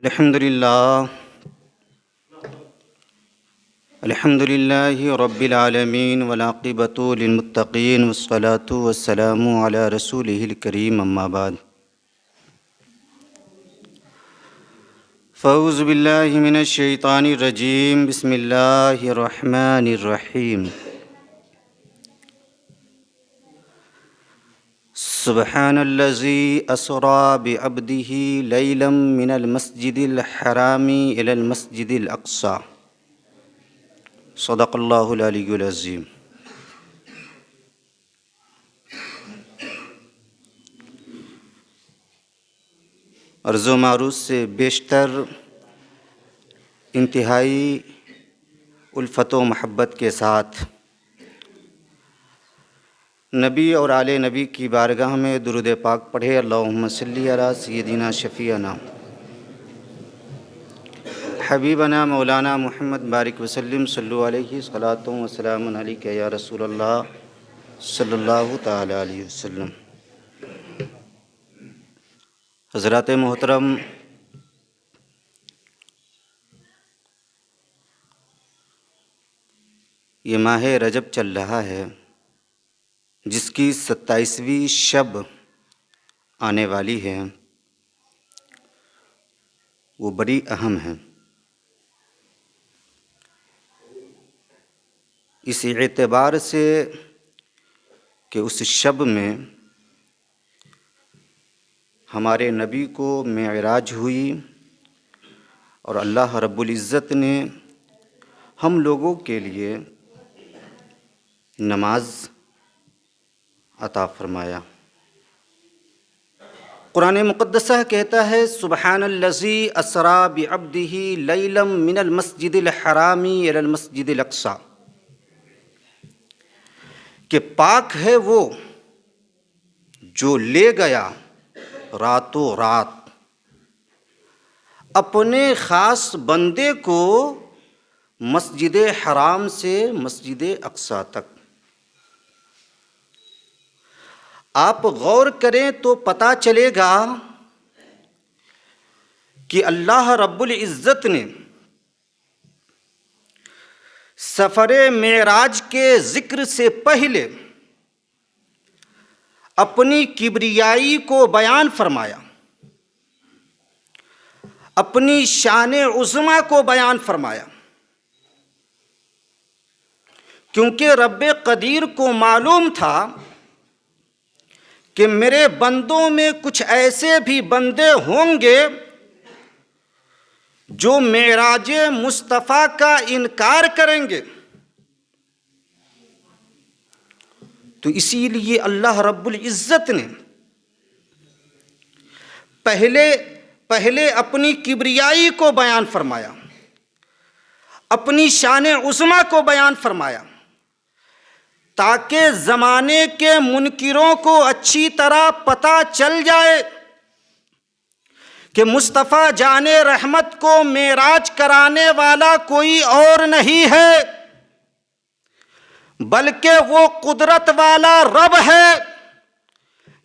الحمد للہ رب العالمین والعاقبۃ للمتقین والصلاة والسلام علی رسولہ الکریم اما بعد فاعوذ باللہ من الشیطان الرجیم بسم اللہ الرحمن الرحیم سبحان الذی اسری بعبدہ لیلا من المسجد الحرام الی المسجد الاقصی صدق اللہ العلی العظیم۔ عرض و معروض سے بیشتر انتہائی الفت و محبت کے ساتھ نبی اور آل نبی کی بارگاہ میں درود پاک پڑھے۔ اللہم صلی علی سیدنا شفیعنا حبیبنا مولانا محمد بارک وسلم صلو علیہ صلاۃ و سلام علیک یا رسول اللہ صلی اللہ تعالی علیہ وسلم۔ حضرات محترم، یہ ماہ رجب چل رہا ہے جس کی 27ویں شب آنے والی ہے، وہ بڑی اہم ہے۔ اس اعتبار سے کہ اس شب میں ہمارے نبی کو معراج ہوئی اور اللہ رب العزت نے ہم لوگوں کے لیے نماز عطا فرمایا۔ قرآن مقدسہ کہتا ہے سبحان الذی اسری بعبدہ لیلا من المسجد الحرام الی المسجد الاقصی، کہ پاک ہے وہ جو لے گیا راتوں رات اپنے خاص بندے کو مسجد حرام سے مسجد اقصی تک۔ آپ غور کریں تو پتہ چلے گا کہ اللہ رب العزت نے سفر معراج کے ذکر سے پہلے اپنی کبریائی کو بیان فرمایا، اپنی شان عظمیٰ کو بیان فرمایا، کیونکہ رب قدیر کو معلوم تھا کہ میرے بندوں میں کچھ ایسے بھی بندے ہوں گے جو معراج مصطفیٰ کا انکار کریں گے، تو اسی لیے اللہ رب العزت نے پہلے اپنی کبریائی کو بیان فرمایا، اپنی شان عظمیٰ کو بیان فرمایا، تاکہ زمانے کے منکروں کو اچھی طرح پتہ چل جائے کہ مصطفیٰ جان رحمت کو معراج کرانے والا کوئی اور نہیں ہے بلکہ وہ قدرت والا رب ہے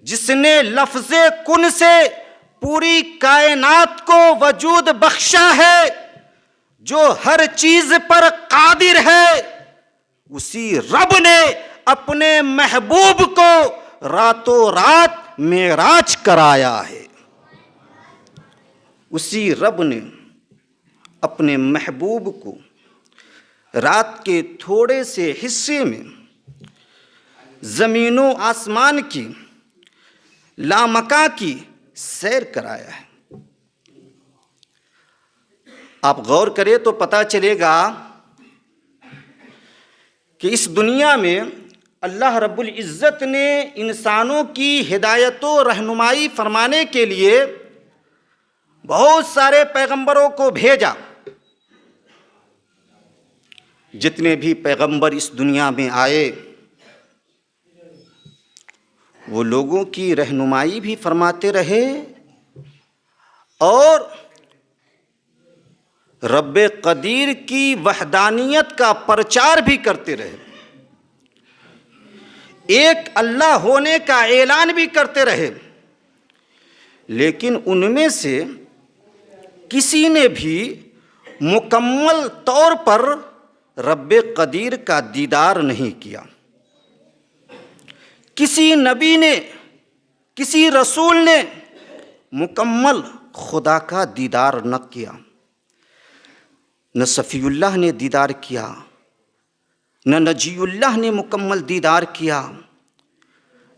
جس نے لفظ کن سے پوری کائنات کو وجود بخشا ہے، جو ہر چیز پر قادر ہے۔ اسی رب نے اپنے محبوب کو راتوں رات معراج کرایا ہے۔ اسی رب نے اپنے محبوب کو رات کے تھوڑے سے حصے میں زمین و آسمان کی لامکاں کی سیر کرایا ہے۔ آپ غور کریں تو پتہ چلے گا کہ اس دنیا میں اللہ رب العزت نے انسانوں کی ہدایت و رہنمائی فرمانے کے لیے بہت سارے پیغمبروں کو بھیجا۔ جتنے بھی پیغمبر اس دنیا میں آئے وہ لوگوں کی رہنمائی بھی فرماتے رہے اور رب قدیر کی وحدانیت کا پرچار بھی کرتے رہے، ایک اللہ ہونے کا اعلان بھی کرتے رہے۔ لیکن ان میں سے کسی نے بھی مکمل طور پر رب قدیر کا دیدار نہیں کیا، کسی نبی نے، کسی رسول نے مکمل خدا کا دیدار نہ کیا۔ نہ صفی اللہ نے دیدار کیا، نہ نجی اللہ نے مکمل دیدار کیا،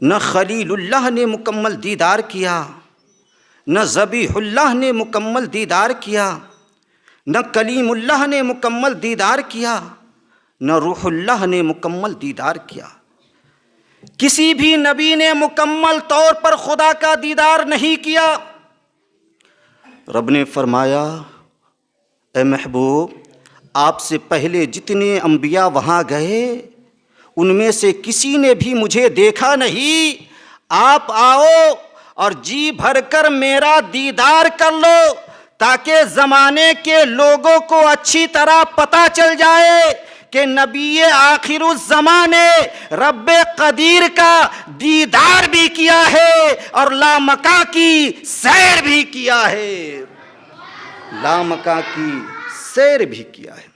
نہ خلیل اللہ نے مکمل دیدار کیا، نہ ذبیح اللہ نے مکمل دیدار کیا، نہ کلیم اللہ نے مکمل دیدار کیا، نہ روح اللہ نے مکمل دیدار کیا۔ کسی بھی نبی نے مکمل طور پر خدا کا دیدار نہیں کیا۔ رب نے فرمایا، اے محبوب، آپ سے پہلے جتنے انبیاء وہاں گئے ان میں سے کسی نے بھی مجھے دیکھا نہیں۔ آپ آؤ اور جی بھر کر میرا دیدار کر لو تاکہ زمانے کے لوگوں کو اچھی طرح پتہ چل جائے کہ نبی آخر الزمان نے رب قدیر کا دیدار بھی کیا ہے اور لامکاں کی سیر بھی کیا ہے، لامکاں کی سیر بھی کیا ہے۔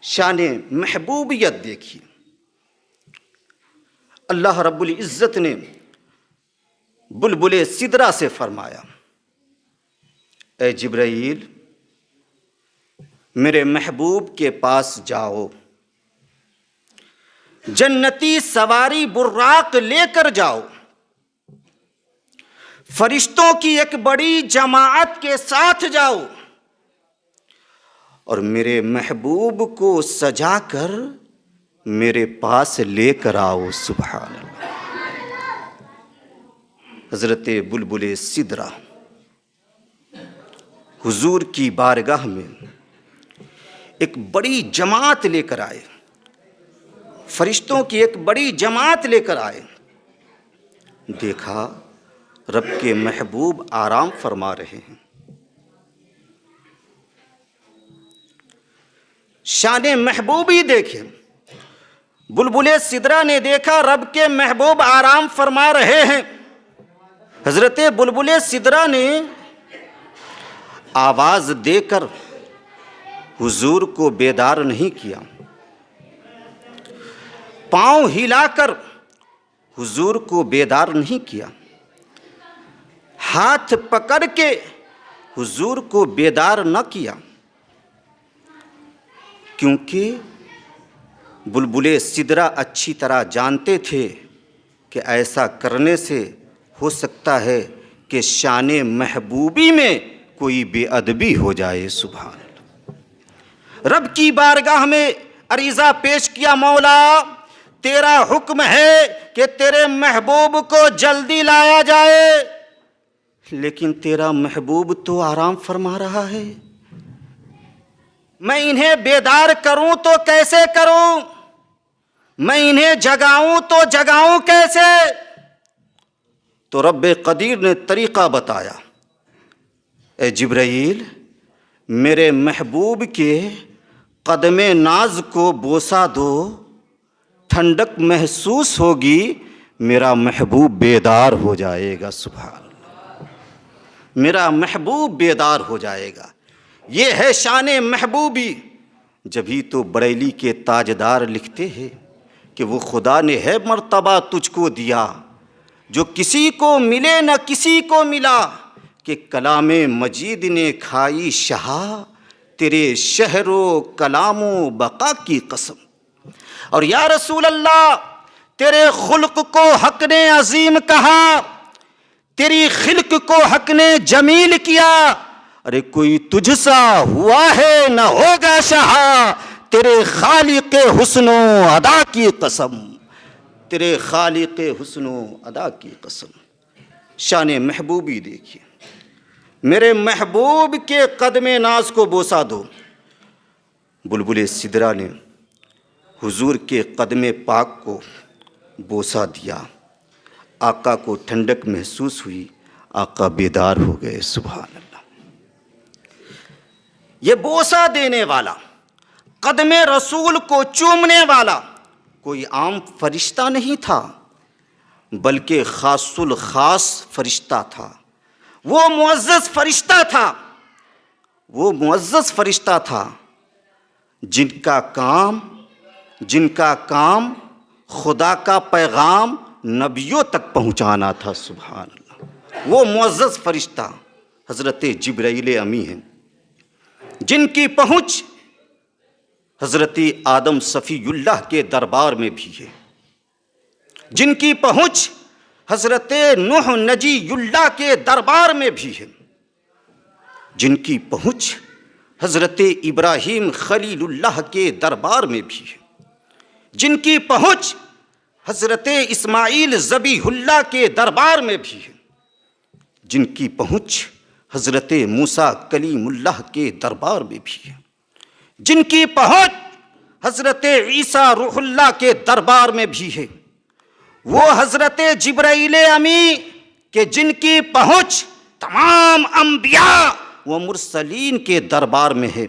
شان محبوبیت دیکھیے، اللہ رب العزت نے بلبل سدرہ سے فرمایا، اے جبرائیل میرے محبوب کے پاس جاؤ، جنتی سواری براق لے کر جاؤ، فرشتوں کی ایک بڑی جماعت کے ساتھ جاؤ اور میرے محبوب کو سجا کر میرے پاس لے کر آؤ۔ سبحان اللہ۔ حضرت بلبل سدرہ حضور کی بارگاہ میں ایک بڑی جماعت لے کر آئے، فرشتوں کی ایک بڑی جماعت لے کر آئے۔ دیکھا رب کے محبوب آرام فرما رہے ہیں۔ شان محبوبی دیکھیں، بلبل سدرہ نے دیکھا رب کے محبوب آرام فرما رہے ہیں۔ حضرت بلبل سدرہ نے آواز دے کر حضور کو بیدار نہیں کیا، پاؤں ہلا کر حضور کو بیدار نہیں کیا، ہاتھ پکڑ کے حضور کو بیدار نہ کیا، کیونکہ بلبل سدرہ اچھی طرح جانتے تھے کہ ایسا کرنے سے ہو سکتا ہے کہ شان محبوبی میں کوئی بے ادبی ہو جائے۔ سبحان اللہ۔ رب کی بارگاہ میں عریضہ پیش کیا، مولا تیرا حکم ہے کہ تیرے محبوب کو جلدی لایا جائے، لیکن تیرا محبوب تو آرام فرما رہا ہے، میں انہیں بیدار کروں تو کیسے کروں، میں انہیں جگاؤں تو جگاؤں کیسے؟ تو رب قدیر نے طریقہ بتایا، اے جبرائیل میرے محبوب کے قدم ناز کو بوسہ دو، ٹھنڈک محسوس ہوگی، میرا محبوب بیدار ہو جائے گا۔ سبحان اللہ، میرا محبوب بیدار ہو جائے گا۔ یہ ہے شان محبوبی۔ جبھی تو بریلی کے تاجدار لکھتے ہیں کہ وہ خدا نے ہے مرتبہ تجھ کو دیا جو کسی کو ملے نہ کسی کو ملا، کہ کلام مجید نے کھائی شہا تیرے شہر و کلام و بقا کی قسم۔ اور یا رسول اللہ تیرے خلق کو حق نے عظیم کہا، تیری خلق کو حق نے جمیل کیا، ارے کوئی تجھ سا ہوا ہے نہ ہوگا شہا، تیرے خالق حسن و ادا کی قسم، تیرے خالق حسن و ادا کی قسم۔ شان محبوبی دیکھیے، میرے محبوب کے قدم ناز کو بوسہ دو۔ بلبل سدرہ نے حضور کے قدم پاک کو بوسہ دیا، آقا کو ٹھنڈک محسوس ہوئی، آقا بیدار ہو گئے۔ سبحان اللہ۔ یہ بوسہ دینے والا، قدم رسول کو چومنے والا کوئی عام فرشتہ نہیں تھا، بلکہ خاص الخاص فرشتہ تھا۔ وہ معزز فرشتہ تھا، وہ معزز فرشتہ تھا جن کا کام خدا کا پیغام نبیوں تک پہنچانا تھا۔ سبحان اللہ۔ وہ معزز فرشتہ حضرت جبرائیل امی ہیں، جن کی پہنچ حضرت آدم صفی اللہ کے دربار میں بھی ہے، جن کی پہنچ حضرت نوح نجی اللہ کے دربار میں بھی ہے، جن کی پہنچ حضرت ابراہیم خلیل اللہ کے دربار میں بھی ہے، جن کی پہنچ حضرت اسماعیل ذبیح اللہ کے دربار میں بھی ہے، جن کی پہنچ حضرت موسیٰ کلیم اللہ کے دربار میں بھی ہے، جن کی پہنچ حضرت عیسیٰ روح اللہ کے دربار میں بھی ہے، وہ حضرت جبرائیل امی کہ جن کی پہنچ تمام انبیاء و مرسلین کے دربار میں ہے،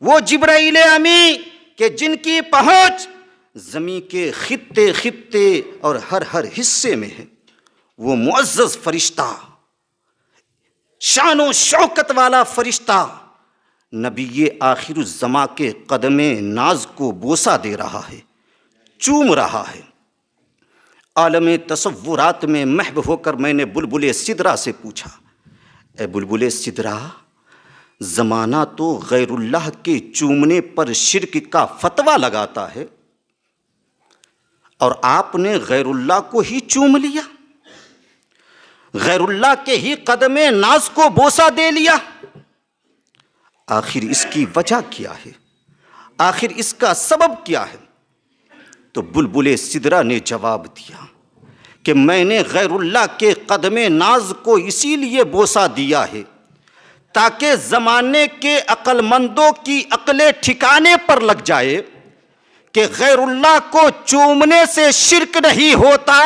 وہ جبرائیل امی کہ جن کی پہنچ زمین کے خطے اور ہر حصے میں ہے، وہ معزز فرشتہ، شان و شوکت والا فرشتہ نبی آخر الزماں کے قدم ناز کو بوسہ دے رہا ہے، چوم رہا ہے۔ عالم تصورات میں محو ہو کر میں نے بلبل سدرہ سے پوچھا، اے بلبل سدرہ، زمانہ تو غیر اللہ کے چومنے پر شرک کا فتویٰ لگاتا ہے، اور آپ نے غیر اللہ کو ہی چوم لیا، غیر اللہ کے ہی قدم ناز کو بوسہ دے لیا، آخر اس کی وجہ کیا ہے؟ آخر اس کا سبب کیا ہے؟ تو بلبل سدرہ نے جواب دیا کہ میں نے غیر اللہ کے قدم ناز کو اسی لیے بوسہ دیا ہے تاکہ زمانے کے عقل مندوں کی عقلیں ٹھکانے پر لگ جائے کہ غیر اللہ کو چومنے سے شرک نہیں ہوتا،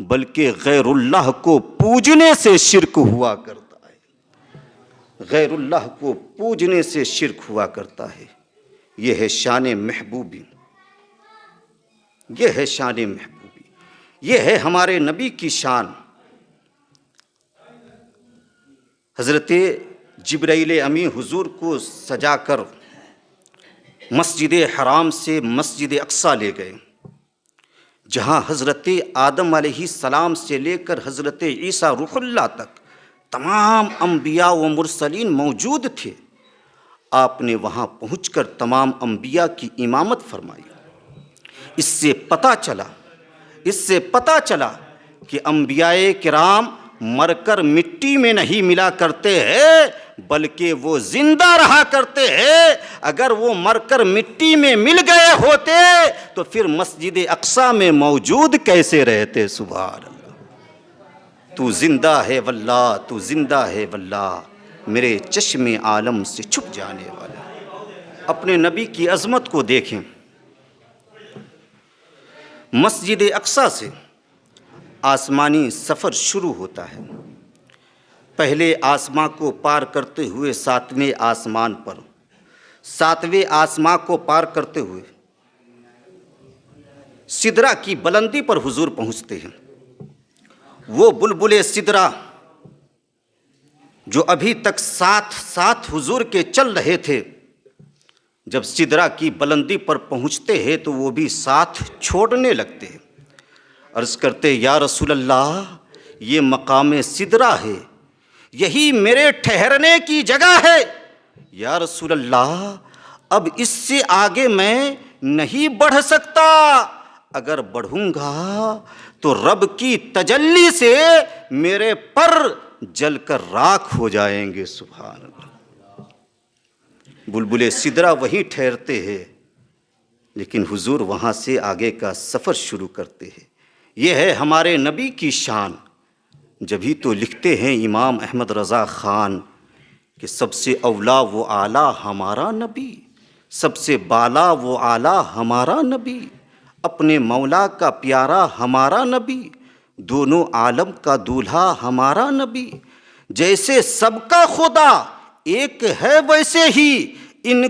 بلکہ غیر اللہ کو پوجنے سے شرک ہوا کرتا ہے، غیر اللہ کو پوجنے سے شرک ہوا کرتا ہے۔ یہ ہے شان محبوبی، یہ ہے شان محبوبی، یہ ہے ہمارے نبی کی شان۔ حضرت جبرائیل امی حضور کو سجا کر مسجد حرام سے مسجد اقصیٰ لے گئے، جہاں حضرت آدم علیہ السلام سے لے کر حضرت عیسیٰ روح اللہ تک تمام انبیاء و مرسلین موجود تھے۔ آپ نے وہاں پہنچ کر تمام انبیاء کی امامت فرمائی۔ اس سے پتہ چلا کہ انبیاء کرام مر کر مٹی میں نہیں ملا کرتے ہیں، بلکہ وہ زندہ رہا کرتے ہیں۔ اگر وہ مر کر مٹی میں مل گئے ہوتے تو پھر مسجد اقصیٰ میں موجود کیسے رہتے؟ سبحان اللہ۔ تو زندہ ہے واللہ، تو زندہ ہے واللہ، میرے چشم عالم سے چھپ جانے والا۔ اپنے نبی کی عظمت کو دیکھیں۔ مسجد اقصیٰ سے آسمانی سفر شروع ہوتا ہے۔ پہلے آسمان کو پار کرتے ہوئے 7ویں آسمان پر، 7ویں آسمان کو پار کرتے ہوئے سدرہ کی بلندی پر حضور پہنچتے ہیں۔ وہ بلبل سدرہ جو ابھی تک ساتھ حضور کے چل رہے تھے، جب سدرہ کی بلندی پر پہنچتے ہیں تو وہ بھی ساتھ چھوڑنے لگتے ہیں، عرض کرتے یا رسول اللہ، یہ مقام سدرہ ہے، یہی میرے ٹھہرنے کی جگہ ہے۔ یا رسول اللہ، اب اس سے آگے میں نہیں بڑھ سکتا، اگر بڑھوں گا تو رب کی تجلی سے میرے پر جل کر راکھ ہو جائیں گے۔ سبحان اللہ۔ بلبل سدرہ وہیں ٹھہرتے ہیں، لیکن حضور وہاں سے آگے کا سفر شروع کرتے ہیں۔ یہ ہے ہمارے نبی کی شان۔ جبھی تو لکھتے ہیں امام احمد رضا خان کہ سب سے اولا و اعلیٰ ہمارا نبی، سب سے بالا و اعلیٰ ہمارا نبی، اپنے مولا کا پیارا ہمارا نبی، دونوں عالم کا دولہا ہمارا نبی، جیسے سب کا خدا ایک ہے ویسے ہی ان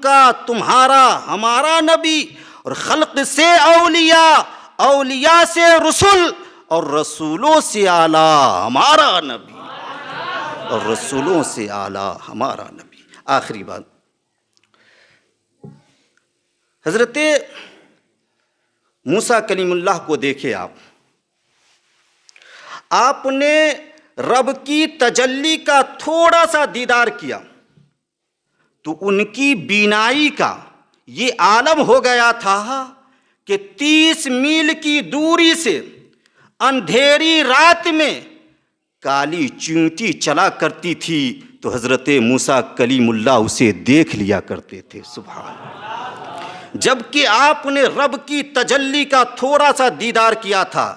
کا تمہارا ہمارا نبی، اور خلق سے اولیاء، اولیاء سے رسول، اور رسولوں سے اعلیٰ ہمارا نبی۔ اور رسولوں سے اعلیٰ ہمارا نبی۔ آخری بات، حضرت موسیٰ کلیم اللہ کو دیکھے آپ نے رب کی تجلی کا تھوڑا سا دیدار کیا تو ان کی بینائی کا یہ عالم ہو گیا تھا کہ 30 میل کی دوری سے اندھیری رات میں کالی چیونٹی چلا کرتی تھی تو حضرت موسیٰ کلیم اللہ اسے دیکھ لیا کرتے تھے۔ سبحان اللہ۔ جبکہ آپ نے رب کی تجلی کا تھوڑا سا دیدار کیا تھا،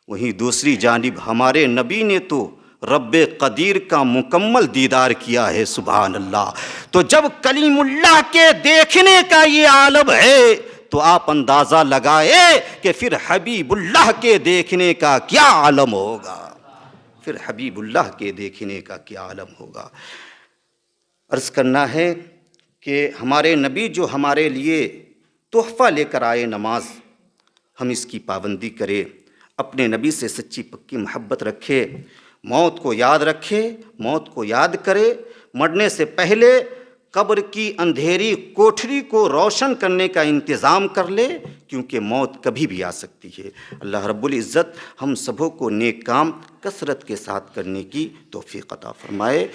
وہیں دوسری جانب ہمارے نبی نے تو رب قدیر کا مکمل دیدار کیا ہے۔ سبحان اللہ۔ تو جب کلیم اللہ کے دیکھنے کا یہ عالم ہے تو آپ اندازہ لگائے کہ پھر حبیب اللہ کے دیکھنے کا کیا عالم ہوگا، پھر حبیب اللہ کے دیکھنے کا کیا عالم ہوگا۔ عرض کرنا ہے کہ ہمارے نبی جو ہمارے لیے تحفہ لے کر آئے نماز، ہم اس کی پابندی کریں، اپنے نبی سے سچی پکی محبت رکھے، موت کو یاد رکھے، موت کو یاد کرے، مرنے سے پہلے قبر کی اندھیری کوٹھری کو روشن کرنے کا انتظام کر لے، کیونکہ موت کبھی بھی آ سکتی ہے۔ اللہ رب العزت ہم سبوں کو نیک کام کثرت کے ساتھ کرنے کی توفیق عطا فرمائے۔